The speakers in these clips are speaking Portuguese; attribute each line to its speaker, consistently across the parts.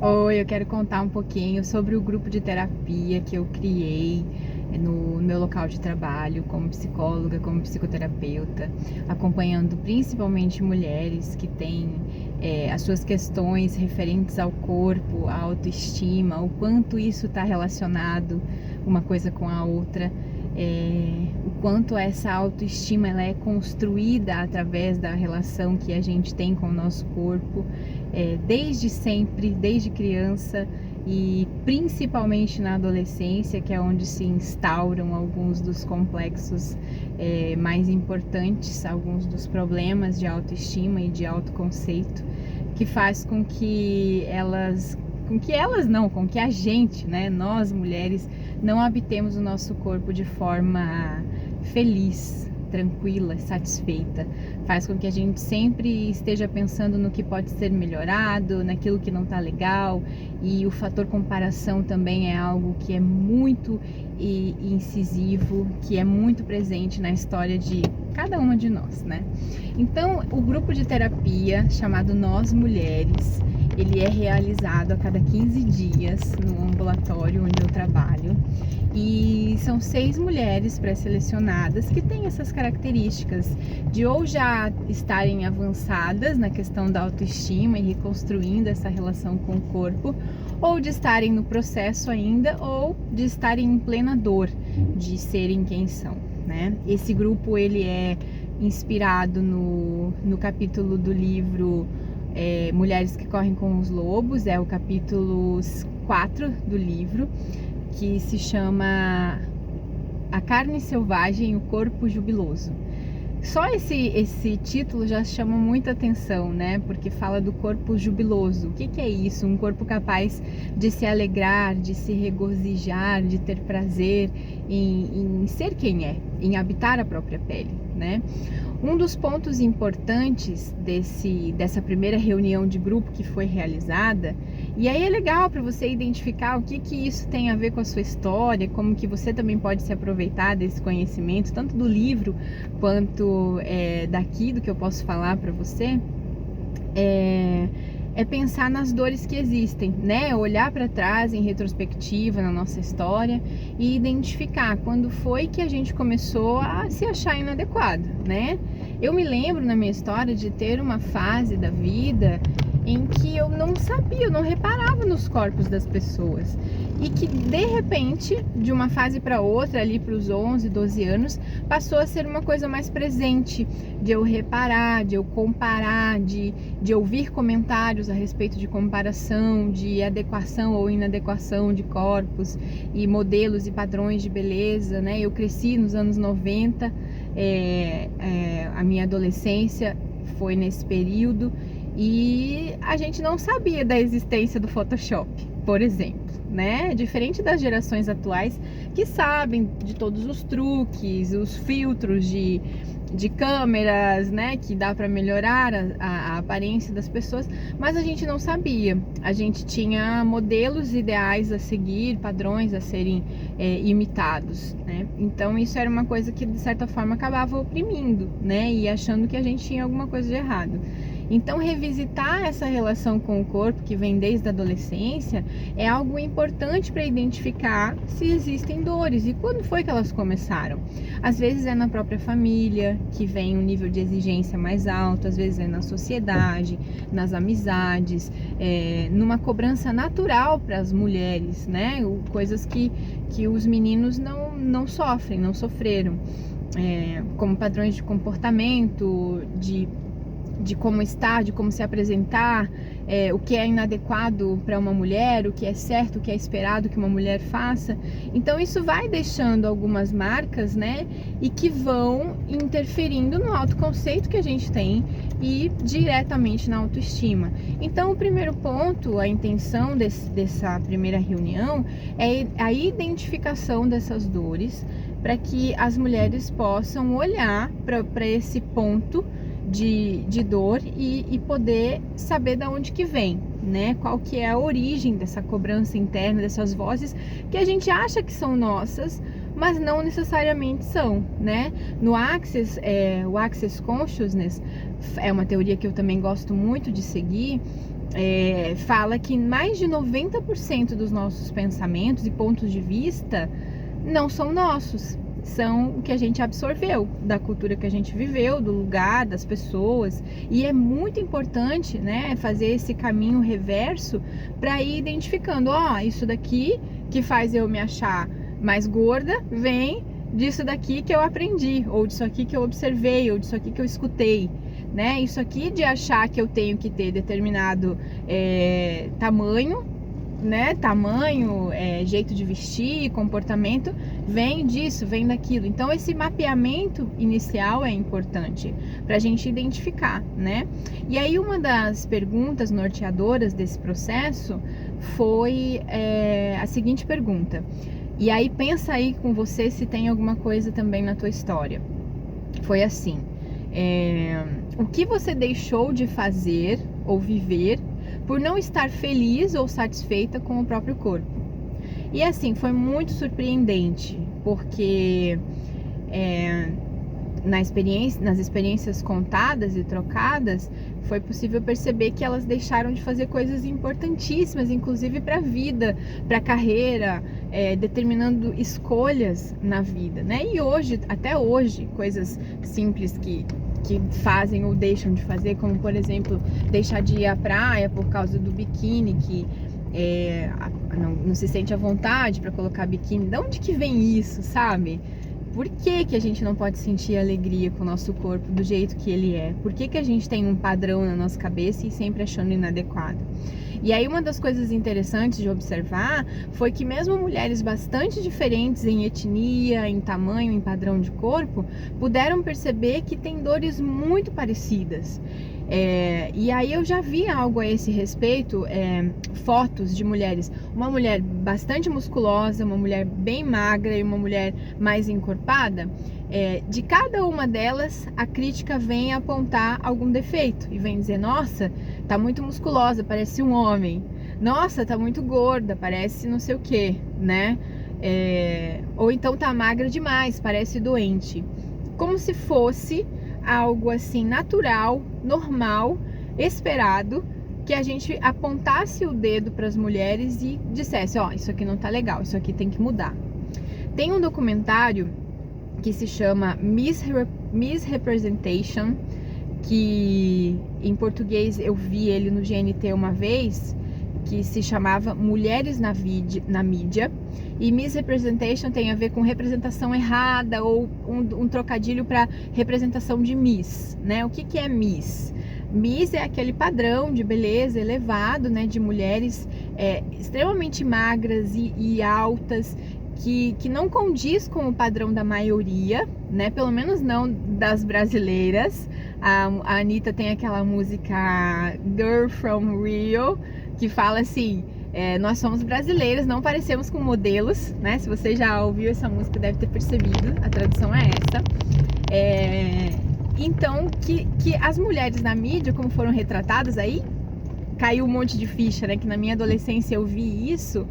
Speaker 1: Oi, eu quero contar um pouquinho sobre o grupo de terapia que eu criei no meu local de trabalho, como psicóloga, como psicoterapeuta, acompanhando principalmente mulheres que têm as suas questões referentes ao corpo, à autoestima, o quanto isso está relacionado uma coisa com a outra. O quanto essa autoestima ela é construída através da relação que a gente tem com o nosso corpo, desde sempre, desde criança e principalmente na adolescência, que é onde se instauram alguns dos complexos mais importantes, alguns dos problemas de autoestima e de autoconceito, que faz com que com que a gente, né, nós mulheres, não habitemos o nosso corpo de forma feliz, tranquila, satisfeita. Faz com que a gente sempre esteja pensando no que pode ser melhorado, naquilo que não tá legal, e o fator comparação também é algo que é muito incisivo, que é muito presente na história de cada uma de nós, né? Então, o grupo de terapia chamado Nós Mulheres, ele é realizado a cada 15 dias no ambulatório onde eu trabalho, e são 6 mulheres pré-selecionadas que têm essas características de ou já estarem avançadas na questão da autoestima e reconstruindo essa relação com o corpo, ou de estarem no processo ainda, ou de estarem em plena dor de serem quem são, né? Esse grupo ele é inspirado no capítulo do livro Mulheres que Correm com os Lobos, é o capítulo 4 do livro, que se chama A Carne Selvagem e o Corpo Jubiloso. Só esse título já chama muita atenção, né? Porque fala do corpo jubiloso. O que é isso? Um corpo capaz de se alegrar, de se regozijar, de ter prazer em ser quem é, em habitar a própria pele, né? Um dos pontos importantes dessa primeira reunião de grupo que foi realizada, e aí é legal para você identificar o que isso tem a ver com a sua história, como que você também pode se aproveitar desse conhecimento, tanto do livro quanto daqui, do que eu posso falar para você, é pensar nas dores que existem, né? Olhar para trás em retrospectiva na nossa história e identificar quando foi que a gente começou a se achar inadequado, né? Eu me lembro na minha história de ter uma fase da vida em que eu não sabia, eu não reparava nos corpos das pessoas, e que de repente, de uma fase para outra, ali para os 11, 12 anos, passou a ser uma coisa mais presente, de eu reparar, de eu comparar, de ouvir comentários a respeito de comparação, de adequação ou inadequação de corpos e modelos e padrões de beleza, né? Eu cresci nos anos 90, a minha adolescência foi nesse período, e a gente não sabia da existência do Photoshop, por exemplo, né? Diferente das gerações atuais que sabem de todos os truques, os filtros de câmeras, né? Que dá para melhorar a aparência das pessoas, mas a gente não sabia. A gente tinha modelos ideais a seguir, padrões a serem imitados, né? Então isso era uma coisa que de certa forma acabava oprimindo, né? E achando que a gente tinha alguma coisa de errado. Então, revisitar essa relação com o corpo, que vem desde a adolescência, é algo importante para identificar se existem dores e quando foi que elas começaram. Às vezes é na própria família, que vem um nível de exigência mais alto, às vezes é na sociedade, nas amizades, numa cobrança natural para as mulheres, né? Coisas que os meninos não sofrem, não sofreram, como padrões de comportamento, de como estar, de como se apresentar, o que é inadequado para uma mulher, o que é certo, o que é esperado que uma mulher faça. Então isso vai deixando algumas marcas, né, e que vão interferindo no autoconceito que a gente tem e diretamente na autoestima. Então o primeiro ponto, a intenção dessa primeira reunião é a identificação dessas dores, para que as mulheres possam olhar para esse ponto de dor e poder saber de onde que vem, né? Qual que é a origem dessa cobrança interna, dessas vozes que a gente acha que são nossas, mas não necessariamente são, né? No Access, o Access Consciousness é uma teoria que eu também gosto muito de seguir, fala que mais de 90% dos nossos pensamentos e pontos de vista não são nossos, são o que a gente absorveu da cultura que a gente viveu, do lugar, das pessoas. E é muito importante, né, fazer esse caminho reverso para ir identificando, isso daqui que faz eu me achar mais gorda vem disso daqui que eu aprendi, ou disso aqui que eu observei, ou disso aqui que eu escutei, né? Isso aqui de achar que eu tenho que ter determinado tamanho, né? Jeito de vestir, comportamento, vem disso, vem daquilo. Então esse mapeamento inicial é importante para a gente identificar, né? E aí uma das perguntas norteadoras desse processo foi a seguinte pergunta. E aí pensa aí com você se tem alguma coisa também na tua história. Foi assim: o que você deixou de fazer ou viver por não estar feliz ou satisfeita com o próprio corpo? E assim, foi muito surpreendente, porque nas experiências contadas e trocadas, foi possível perceber que elas deixaram de fazer coisas importantíssimas, inclusive para a vida, para a carreira, determinando escolhas na vida, né? E hoje, até hoje, coisas simples que fazem ou deixam de fazer, como por exemplo, deixar de ir à praia por causa do biquíni, que não se sente à vontade para colocar biquíni. De onde que vem isso, sabe? Por que a gente não pode sentir alegria com o nosso corpo do jeito que ele é? Por que a gente tem um padrão na nossa cabeça e sempre achando inadequado? E aí uma das coisas interessantes de observar foi que mesmo mulheres bastante diferentes em etnia, em tamanho, em padrão de corpo, puderam perceber que têm dores muito parecidas. E aí eu já vi algo a esse respeito, fotos de mulheres, uma mulher bastante musculosa, uma mulher bem magra e uma mulher mais encorpada. De cada uma delas, a crítica vem apontar algum defeito e vem dizer: nossa, tá muito musculosa, parece um homem. Nossa, tá muito gorda, parece não sei o que, né? Ou então tá magra demais, parece doente. Como se fosse algo assim natural, normal, esperado, que a gente apontasse o dedo para as mulheres e dissesse: isso aqui não tá legal, isso aqui tem que mudar. Tem um documentário que se chama Misrepresentation, que em português eu vi ele no GNT uma vez, que se chamava Mulheres na Mídia. E misrepresentation tem a ver com representação errada, ou um trocadilho para representação de Miss, né? O que é Miss? Miss é aquele padrão de beleza elevado, né, de mulheres extremamente magras e altas, que não condiz com o padrão da maioria, né? Pelo menos não das brasileiras. A Anitta tem aquela música Girl from Rio, que fala assim: nós somos brasileiras, não parecemos com modelos, né? Se você já ouviu essa música, deve ter percebido, a tradução é essa. Então, que as mulheres na mídia, como foram retratadas aí, caiu um monte de ficha, né? Que na minha adolescência eu vi isso,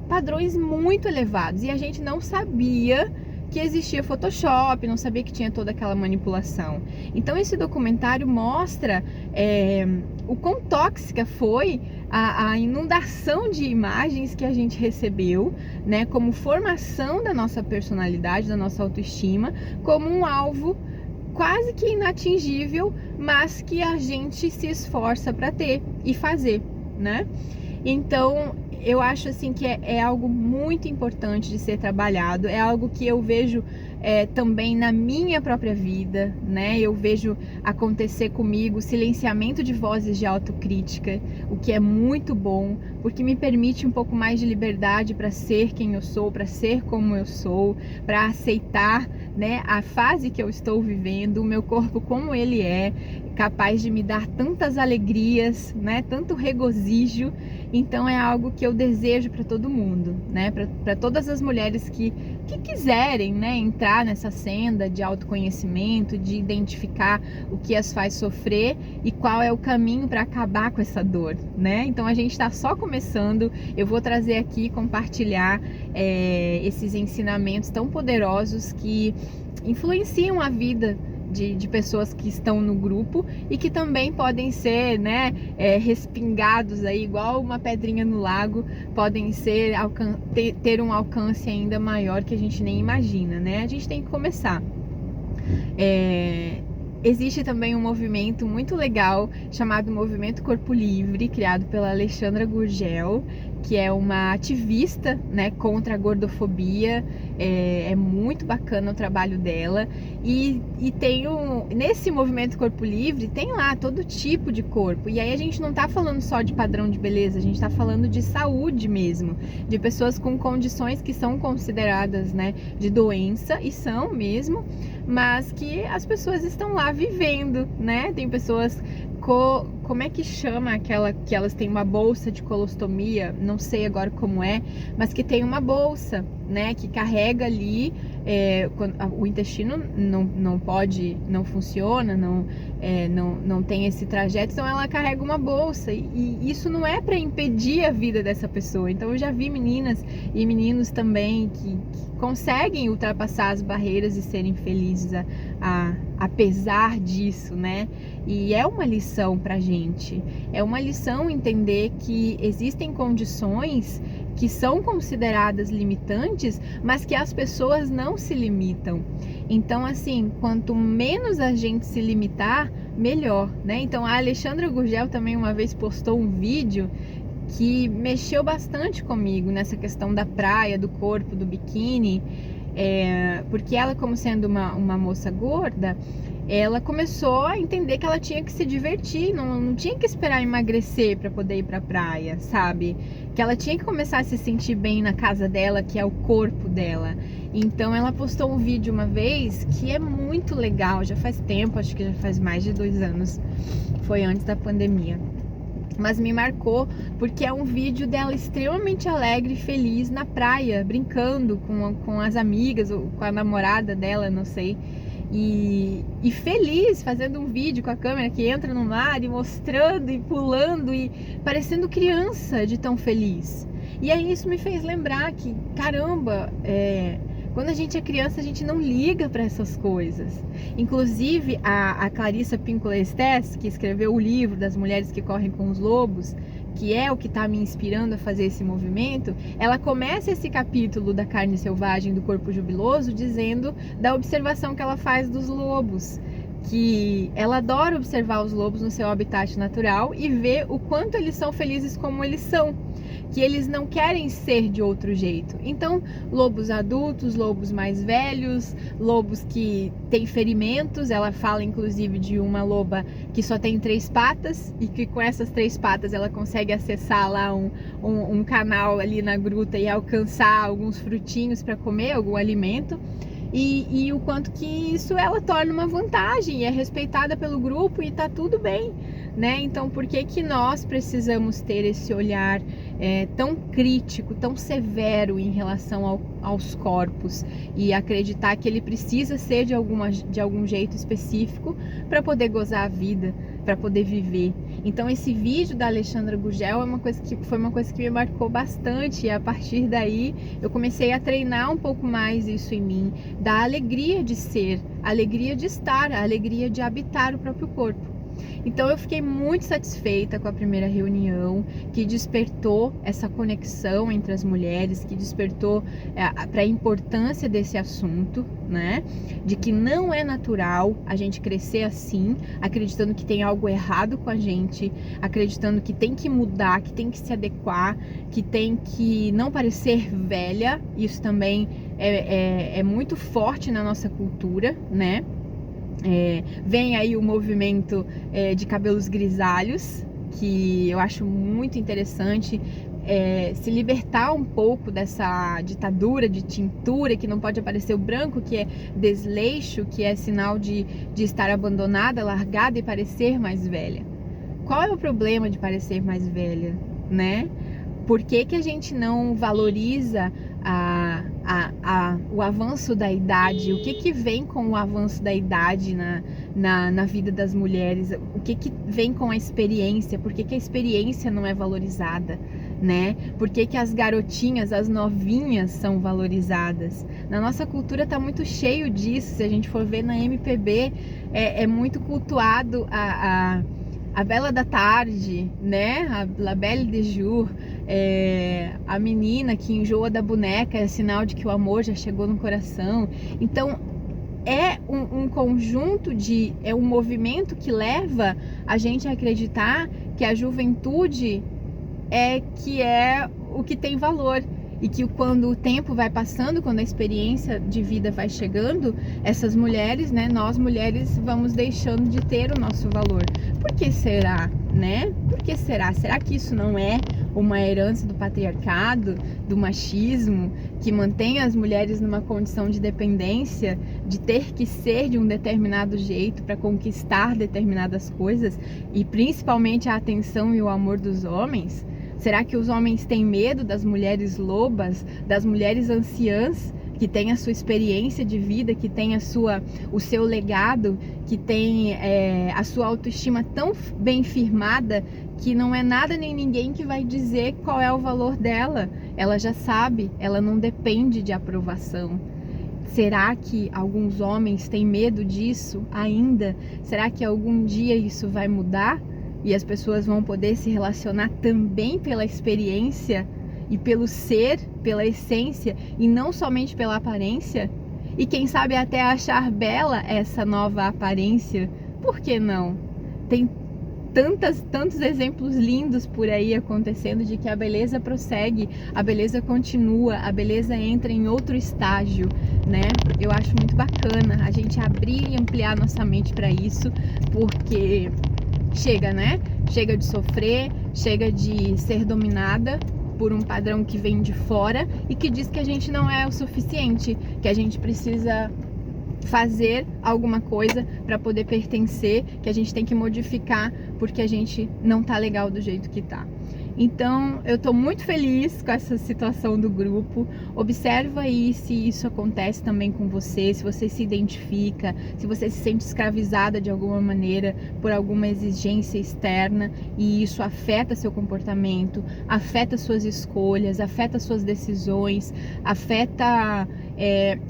Speaker 1: padrões muito elevados, e a gente não sabia que existia Photoshop, não sabia que tinha toda aquela manipulação. Então esse documentário mostra o quão tóxica foi a inundação de imagens que a gente recebeu, né, como formação da nossa personalidade, da nossa autoestima, como um alvo quase que inatingível, mas que a gente se esforça para ter e fazer, né? Então eu acho assim que é algo muito importante de ser trabalhado, é algo que eu vejo também na minha própria vida, né? Eu vejo acontecer comigo silenciamento de vozes de autocrítica, o que é muito bom, porque me permite um pouco mais de liberdade para ser quem eu sou, para ser como eu sou, para aceitar, né, a fase que eu estou vivendo, o meu corpo como ele é, capaz de me dar tantas alegrias, né, tanto regozijo. Então é algo que eu desejo para todo mundo, né, para todas as mulheres que quiserem, né, entrar nessa senda de autoconhecimento, de identificar o que as faz sofrer e qual é o caminho para acabar com essa dor, né? Então a gente está só começando. Eu vou trazer aqui, compartilhar esses ensinamentos tão poderosos que influenciam a vida de pessoas que estão no grupo e que também podem ser, né, respingados aí, igual uma pedrinha no lago, podem ser, ter um alcance ainda maior que a gente nem imagina, né? A gente tem que começar. Existe também um movimento muito legal chamado Movimento Corpo Livre, criado pela Alexandra Gurgel, que é uma ativista, né, contra a gordofobia. É muito bacana o trabalho dela. E tem nesse Movimento Corpo Livre tem lá todo tipo de corpo. E aí a gente não tá falando só de padrão de beleza, a gente tá falando de saúde mesmo, de pessoas com condições que são consideradas, né, de doença, e são mesmo, mas que as pessoas estão lá vivendo, né? Tem pessoas, como é que chama aquela que elas têm uma bolsa de colostomia, não sei agora como é, mas que tem uma bolsa, né, que carrega ali, o intestino não funciona, não tem esse trajeto, então ela carrega uma bolsa, e isso não é para impedir a vida dessa pessoa. Então eu já vi meninas e meninos também que conseguem ultrapassar as barreiras e serem felizes apesar disso, né? E é uma lição pra gente, é uma lição entender que existem condições que são consideradas limitantes, mas que as pessoas não se limitam. Então, assim, quanto menos a gente se limitar, melhor, né? Então, a Alexandra Gurgel também uma vez postou um vídeo que mexeu bastante comigo nessa questão da praia, do corpo, do biquíni, porque ela, como sendo uma moça gorda, ela começou a entender que ela tinha que se divertir, não tinha que esperar emagrecer para poder ir para a praia, sabe? Que ela tinha que começar a se sentir bem na casa dela, que é o corpo dela. Então ela postou um vídeo uma vez que é muito legal, já faz tempo, acho que já faz mais de 2 anos, foi antes da pandemia. Mas me marcou porque é um vídeo dela extremamente alegre e feliz na praia, brincando com as amigas, ou com a namorada dela, não sei. E feliz, fazendo um vídeo com a câmera que entra no mar e mostrando e pulando e parecendo criança de tão feliz. E aí isso me fez lembrar que, caramba, quando a gente é criança a gente não liga para essas coisas. Inclusive a Clarissa Pinkola Estés, que escreveu o livro das mulheres que correm com os lobos, que é o que está me inspirando a fazer esse movimento, ela começa esse capítulo da carne selvagem, do corpo jubiloso, dizendo da observação que ela faz dos lobos, que ela adora observar os lobos no seu habitat natural e ver o quanto eles são felizes como eles são, que eles não querem ser de outro jeito. Então, lobos adultos, lobos mais velhos, lobos que têm ferimentos. Ela fala inclusive de uma loba que só tem 3 patas e que com essas 3 patas ela consegue acessar lá um canal ali na gruta e alcançar alguns frutinhos para comer, algum alimento. E o quanto que isso ela torna uma vantagem, é respeitada pelo grupo e tá tudo bem, né? Então por que nós precisamos ter esse olhar tão crítico, tão severo em relação aos corpos e acreditar que ele precisa ser de algum jeito específico para poder gozar a vida, para poder viver? Então esse vídeo da Alexandra Gurgel foi uma coisa que me marcou bastante, e a partir daí eu comecei a treinar um pouco mais isso em mim, da alegria de ser, a alegria de estar, a alegria de habitar o próprio corpo. Então eu fiquei muito satisfeita com a primeira reunião, que despertou essa conexão entre as mulheres, que despertou para a importância desse assunto, né? De que não é natural a gente crescer assim, acreditando que tem algo errado com a gente, acreditando que tem que mudar, que tem que se adequar, que tem que não parecer velha. Isso também é muito forte na nossa cultura, né? Vem aí o movimento de cabelos grisalhos, que eu acho muito interessante, se libertar um pouco dessa ditadura de tintura, que não pode aparecer o branco, que é desleixo, que é sinal de estar abandonada, largada e parecer mais velha. Qual é o problema de parecer mais velha, né? Por que a gente não valoriza o avanço da idade? O que vem com o avanço da idade na vida das mulheres? O que vem com a experiência? Por que a experiência não é valorizada, né? Por que que as garotinhas, as novinhas são valorizadas? Na nossa cultura tá muito cheio disso. Se a gente for ver na MPB, é muito cultuado a Bela da Tarde, né? A La Belle de Jour, a menina que enjoa da boneca, é sinal de que o amor já chegou no coração. Então é um conjunto é um movimento que leva a gente a acreditar que a juventude é o que tem valor, e que quando o tempo vai passando, quando a experiência de vida vai chegando, essas mulheres, né, nós mulheres vamos deixando de ter o nosso valor. Por que será, né? Por que será? Será que isso não é uma herança do patriarcado, do machismo, que mantém as mulheres numa condição de dependência, de ter que ser de um determinado jeito para conquistar determinadas coisas, e principalmente a atenção e o amor dos homens? Será que os homens têm medo das mulheres lobas, das mulheres anciãs, que têm a sua experiência de vida, que têm o seu legado, que têm a sua autoestima tão bem firmada que não é nada nem ninguém que vai dizer qual é o valor dela? Ela já sabe, ela não depende de aprovação. Será que alguns homens têm medo disso ainda? Será que algum dia isso vai mudar? E as pessoas vão poder se relacionar também pela experiência e pelo ser, pela essência, e não somente pela aparência? E quem sabe até achar bela essa nova aparência? Por que não? Tem tantos exemplos lindos por aí acontecendo de que a beleza prossegue, a beleza continua, a beleza entra em outro estágio, né? Eu acho muito bacana a gente abrir e ampliar nossa mente para isso, porque chega, né? Chega de sofrer, chega de ser dominada por um padrão que vem de fora e que diz que a gente não é o suficiente, que a gente precisa fazer alguma coisa para poder pertencer, que a gente tem que modificar porque a gente não tá legal do jeito que tá. Então, eu tô muito feliz com essa situação do grupo. Observa aí se isso acontece também com você, se você se identifica, se você se sente escravizada de alguma maneira por alguma exigência externa e isso afeta seu comportamento, afeta suas escolhas, afeta suas decisões, afeta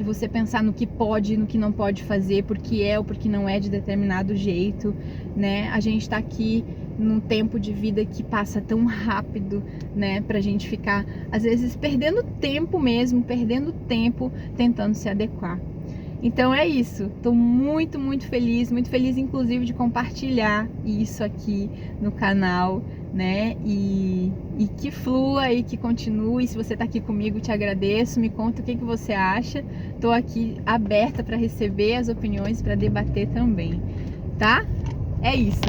Speaker 1: você pensar no que pode e no que não pode fazer, porque é ou porque não é de determinado jeito, né? A gente tá aqui num tempo de vida que passa tão rápido, né, pra gente ficar, às vezes, perdendo tempo mesmo, perdendo tempo tentando se adequar. Então é isso, tô muito feliz inclusive de compartilhar isso aqui no canal, né, e que flua e que continue. Se você tá aqui comigo, te agradeço, me conta o que você acha, tô aqui aberta para receber as opiniões, para debater também, tá? É isso.